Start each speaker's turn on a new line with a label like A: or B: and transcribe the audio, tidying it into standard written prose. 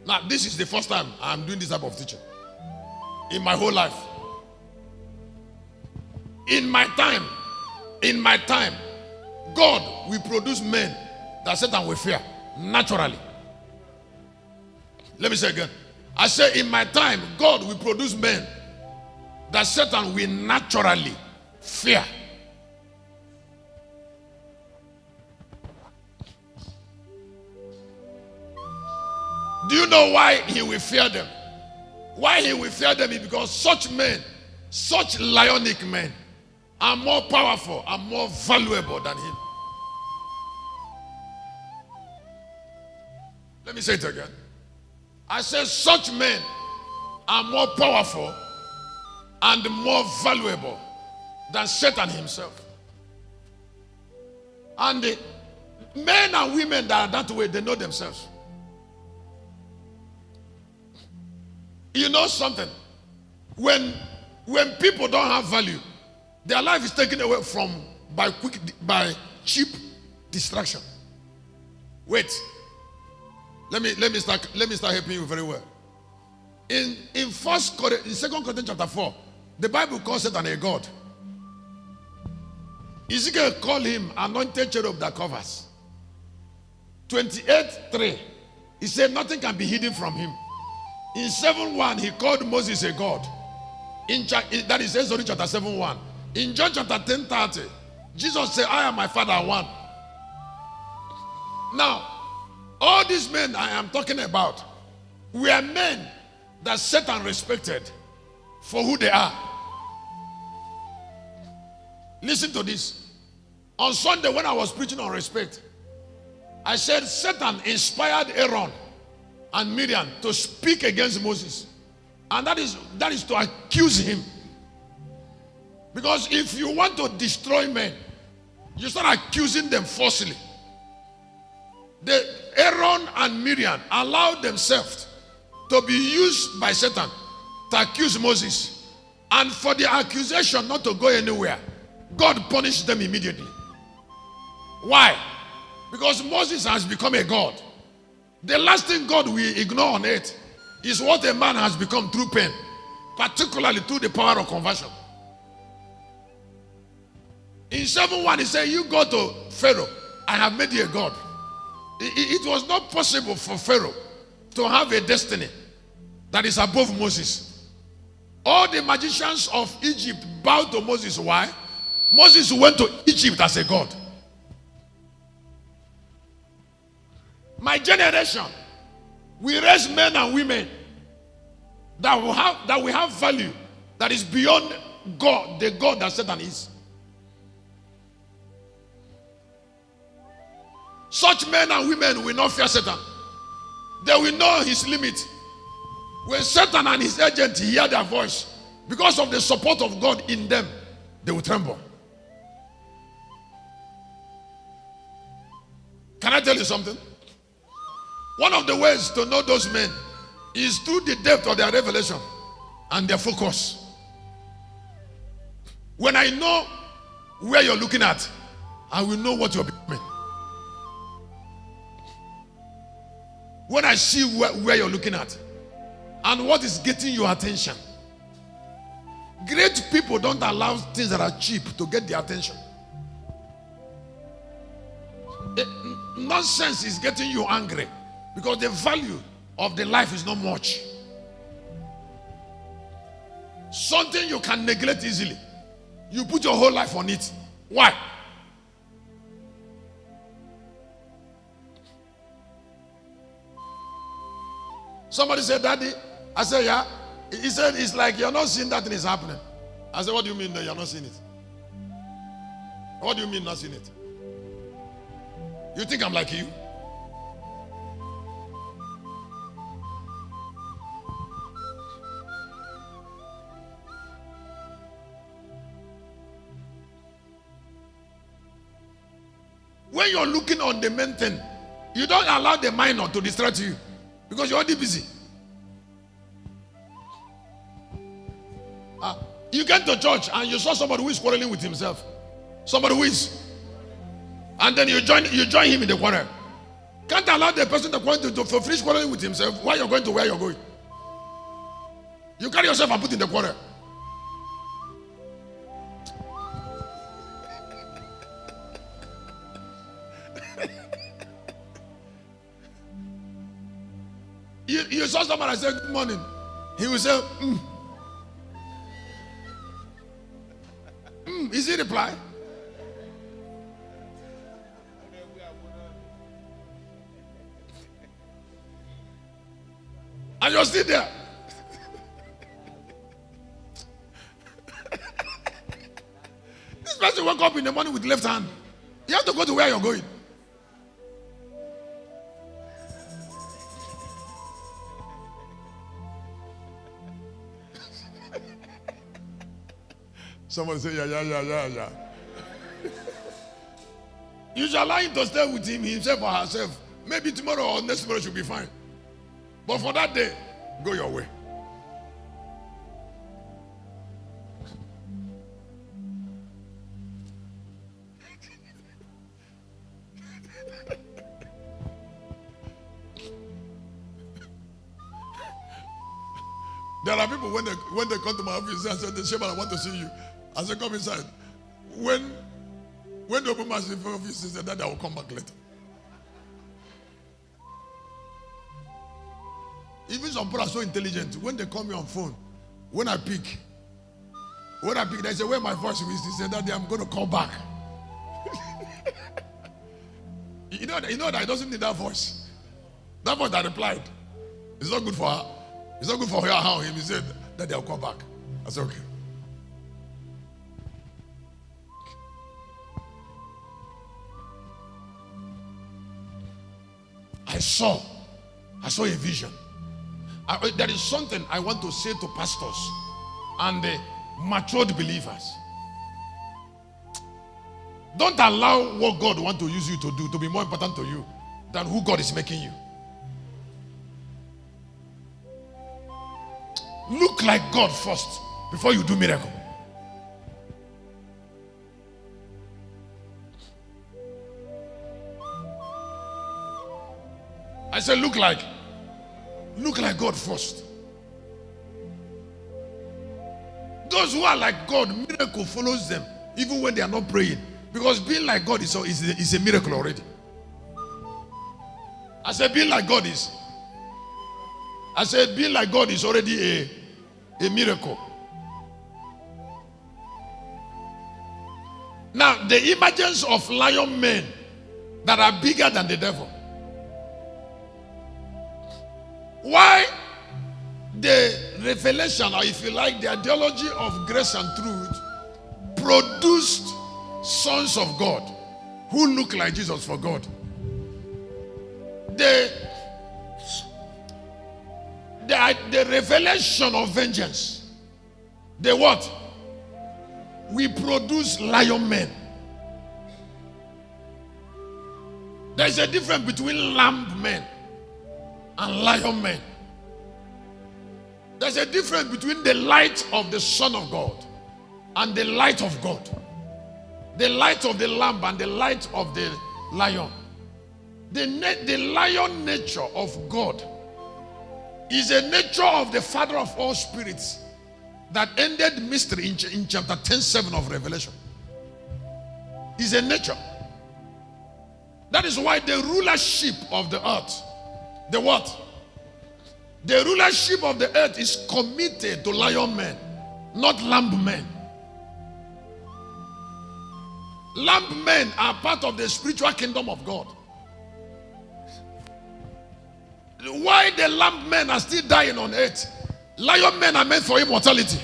A: Now, this is the first time I'm doing this type of teaching in my whole life. In my time, God will produce men that Satan will fear naturally. Let me say again. I say in my time, God will produce men that Satan will naturally fear. Do you know why he will fear them? Why he will fear them is because such men, such lionic men, are more powerful and more valuable than him. Let me say it again. I said such men are more powerful and more valuable than Satan himself. And the men and women that are that way, they know themselves. You know something? When people don't have value, their life is taken away from by cheap distraction. Wait. Let me start helping you very well. In 2 Corinthians chapter 4, the Bible calls Satan a god. Ezekiel called him anointed cherub that covers. 28:3, he said nothing can be hidden from him. In 7:1, he called Moses a god. That is Exodus chapter 7:1. In John chapter 10:30, Jesus said, I am my Father one. Now, all these men I am talking about were men that Satan respected for who they are. Listen to this. On Sunday, when I was preaching on respect, I said Satan inspired Aaron and Miriam to speak against Moses. And that is to accuse him. Because if you want to destroy men, you start accusing them falsely. Aaron and Miriam allowed themselves to be used by Satan to accuse Moses. And for the accusation not to go anywhere, God punished them immediately. Why? Because Moses has become a god. The last thing God will ignore on earth is what a man has become through pain, particularly through the power of conversion. In 7:1, he said, you go to Pharaoh, I have made you a god. It was not possible for Pharaoh to have a destiny that is above Moses. All the magicians of Egypt bowed to Moses. Why? Moses went to Egypt as a god. My generation, we raise men and women that will have value that is beyond God, the God that Satan is. Such men and women will not fear Satan. They will know his limit. When Satan and his agents hear their voice, because of the support of God in them, they will tremble. Can I tell you something? One of the ways to know those men is through the depth of their revelation and their focus. When I know where you're looking at, I will know what you're becoming. When I see where you're looking at and what is getting your attention. Great people don't allow things that are cheap to get their attention. Nonsense is getting you angry because the value of the life is not much. Something you can neglect easily, you put your whole life on it. Why? Somebody said, Daddy. I said, yeah. He said, it's like you're not seeing that thing is happening. I said, what do you mean that you're not seeing it? What do you mean not seeing it? You think I'm like you? When you're looking on the main thing, you don't allow the minor to distract you because you're already busy. You get to church and you saw somebody who is quarreling with himself. Somebody who is. And then you join him in the quarrel. Can't allow the person to finish quarreling with himself while you're going to where you're going. You carry yourself and put in the quarrel. You saw someone and said good morning. He will say, Is he reply? And you're still there. This person woke up in the morning with left hand. You have to go to where you're going. Someone say, yeah. You shall allow him to stay with him, himself or herself. Maybe tomorrow or next tomorrow should be fine. But for that day, go your way. There are people when they come to my office and say, Shepherd, I want to see you. I say, come inside. When they open my office, they say that I will come back later. Even some people are so intelligent. When they call me on phone, when I pick, they say, where my voice is? They say, Daddy, I'm going to call back. you know that he doesn't need that voice. That voice that replied, it's not good for her. It's not good for her how him. He said that they'll come back. I said, okay. I saw a vision. There is something I want to say to pastors and the matured believers. Don't allow what God wants to use you to do to be more important to you than who God is making you. Look like God first before you do miracle. I said look like God first. Those who are like God, miracle follows them even when they are not praying. Because being like God is a miracle already. I said being like God is already a miracle. Now, the emergence of lion men that are bigger than the devil. Why the revelation, or if you like, the ideology of grace and truth produced sons of God who look like Jesus for God. The revelation of vengeance. The what? We produce lion men. There's a difference between lamb men and lion men. There's a difference between the light of the Son of God and the light of God. The light of the lamb and the light of the lion. The lion nature of God is a nature of the Father of all spirits that ended mystery in chapter 10:7 of Revelation. Is a nature. That is why the rulership of the earth, the what? The rulership of the earth is committed to lion men, not lamb men. Lamb men are part of the spiritual kingdom of God. Why the lamb men are still dying on earth? Lion men are meant for immortality.